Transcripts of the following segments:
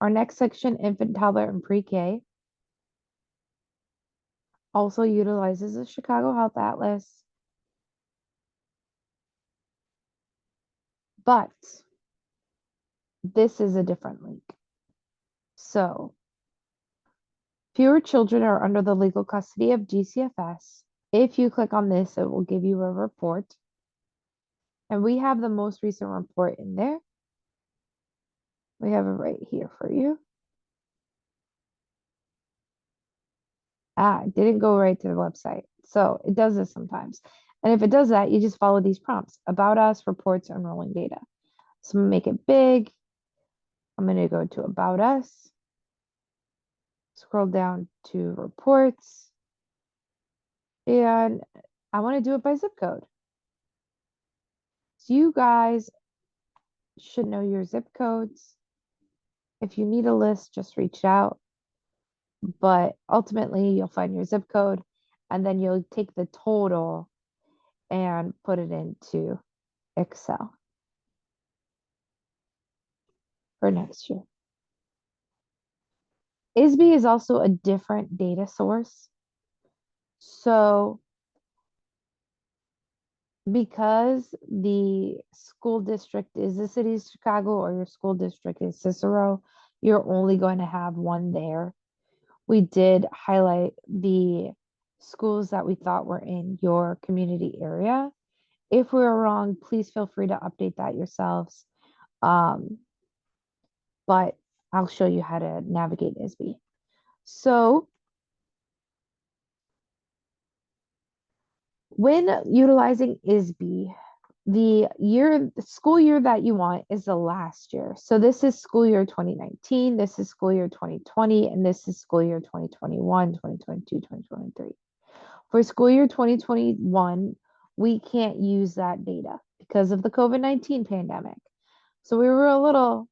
Our next section, infant, toddler, and pre-K, also utilizes the Chicago Health Atlas, but this is a different link. So, fewer children are under the legal custody of DCFS. If you click on this, it will give you a report. And we have the most recent report in there. We have it right here for you. It didn't go right to the website. So it does this sometimes. And if it does that, you just follow these prompts. About us, reports, enrolling data. So I'm gonna make it big. I'm gonna go to About Us. Scroll down to Reports. And I want to do it by zip code. So you guys should know your zip codes. If you need a list, just reach out. But ultimately, you'll find your zip code and then you'll take the total and put it into Excel for next year. ISB is also a different data source. So because the school district is the city of Chicago or your school district is Cicero, you're only going to have one there. We did highlight the schools that we thought were in your community area. If we were wrong, please feel free to update that yourselves. But I'll show you how to navigate ISB. So when utilizing ISB, the school year that you want is the last year. So this is school year 2019, this is school year 2020, and this is school year 2021, 2022, 2023. For school year 2021, we can't use that data because of the COVID-19 pandemic. So we were a little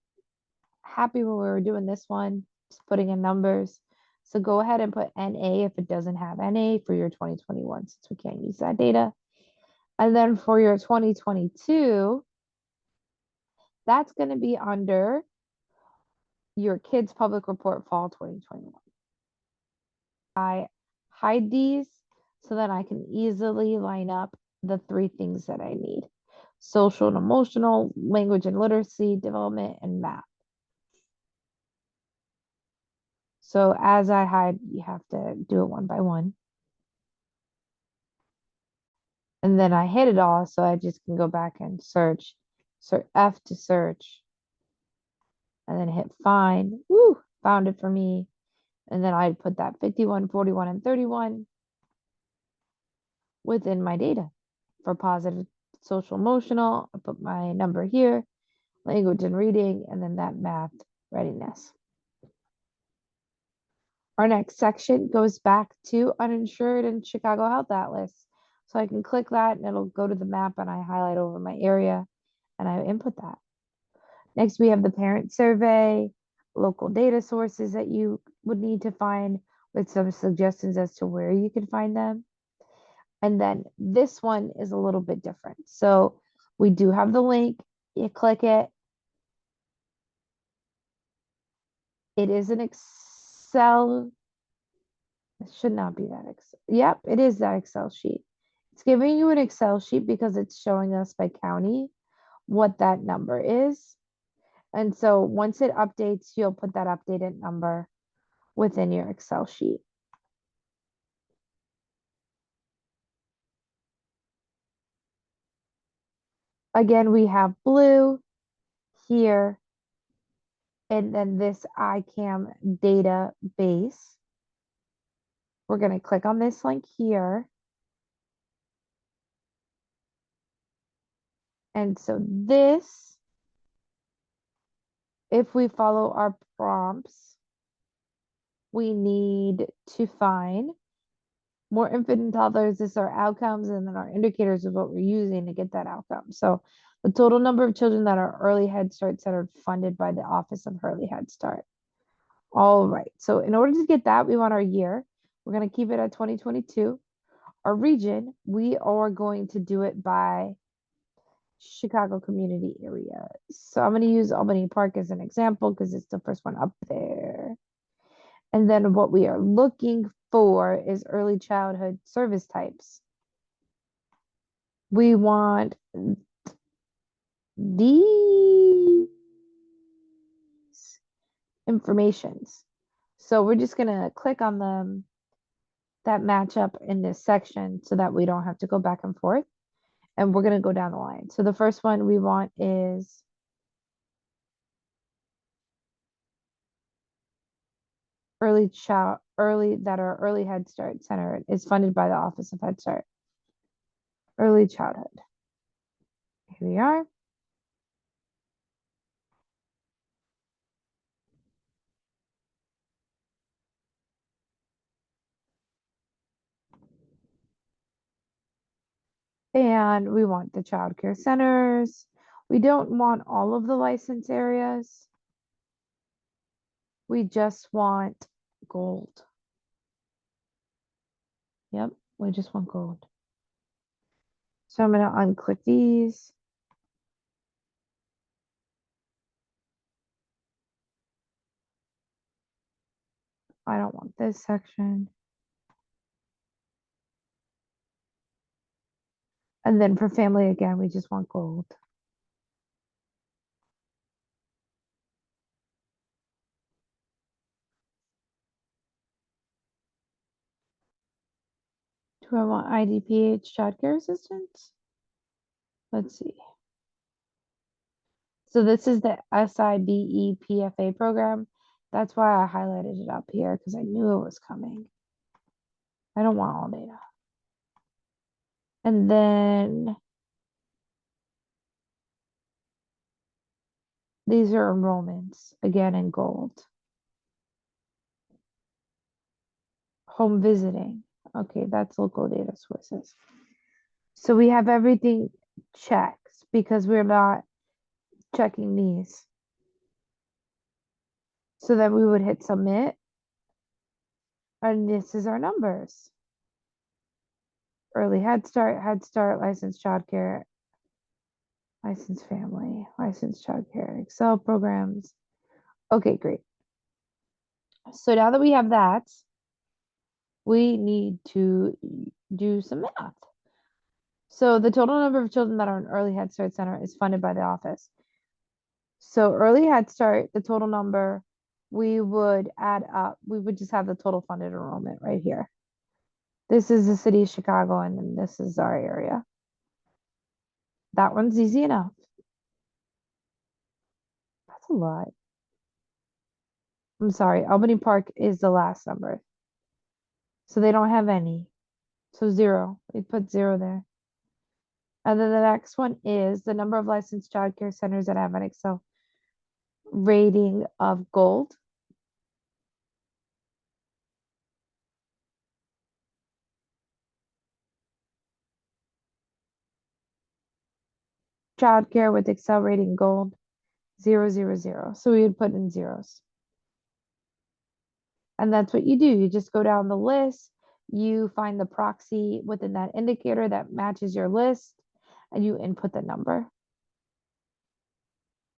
happy when we were doing this one, just putting in numbers. So go ahead and put NA if it doesn't have NA for your 2021, since we can't use that data. And then for your 2022, that's going to be under your kids' public report fall 2021. I hide these so that I can easily line up the three things that I need: social and emotional, language and literacy development, and math. So as I hide, you have to do it one by one. And then I hit it all, so I just can go back and search F to search, and then hit find. Woo, found it for me. And then I'd put that 51, 41, and 31 within my data. For positive social emotional, I put my number here, language and reading, and then that math readiness. Our next section goes back to uninsured and Chicago Health Atlas. So I can click that and it'll go to the map and I highlight over my area and I input that. Next, we have the parent survey, local data sources that you would need to find with some suggestions as to where you can find them. And then this one is a little bit different. So we do have the link, you click it. It is an Excel. It should not be that Excel. Yep, it is that Excel sheet. It's giving you an Excel sheet because it's showing us by county what that number is. And so once it updates, you'll put that updated number within your Excel sheet. Again, we have blue here, and then this ICAM database. We're going to click on this link here. And so this, if we follow our prompts, we need to find more infant and toddlers. This are outcomes, and then our indicators of what we're using to get that outcome. So the total number of children that are early Head Starts that are funded by the Office of Early Head Start. All right, so in order to get that, we want our year. We're going to keep it at 2022. Our region, we are going to do it by Chicago community areas. So I'm going to use Albany Park as an example because it's the first one up there. And then what we are looking for is early childhood service types. We want these informations. So we're just going to click on them that match up in this section so that we don't have to go back and forth. And we're going to go down the line. So the first one we want is early Head Start Center is funded by the Office of Head Start. Early childhood. Here we are. And we want the child care centers. We don't want all of the license areas. We just want gold. Yep, we just want gold. So I'm going to unclick these. I don't want this section. And then for family, again, we just want gold. Do I want IDPH childcare assistance? Let's see. So this is the SIBE PFA program. That's why I highlighted it up here because I knew it was coming. I don't want all data. And then these are enrollments, again in gold. Home visiting. Okay, that's local data sources. So we have everything checked because we're not checking these. So then we would hit submit. And this is our numbers. Early Head Start, licensed childcare, licensed family, licensed childcare, Excel programs. Okay, great. So now that we have that, we need to do some math. So the total number of children that are in Early Head Start Center is funded by the office. So Early Head Start, the total number, we would add up, we would just have the total funded enrollment right here. This is the city of Chicago, and then this is our area. That one's easy enough. That's a lot. I'm sorry, Albany Park is the last number. So they don't have any. So 0. We put 0 there. And then the next one is the number of licensed childcare centers that have an Excel rating of gold. Childcare with Excel rating gold, 000. So we would put in zeros. And that's what you do. You just go down the list, you find the proxy within that indicator that matches your list, and you input the number.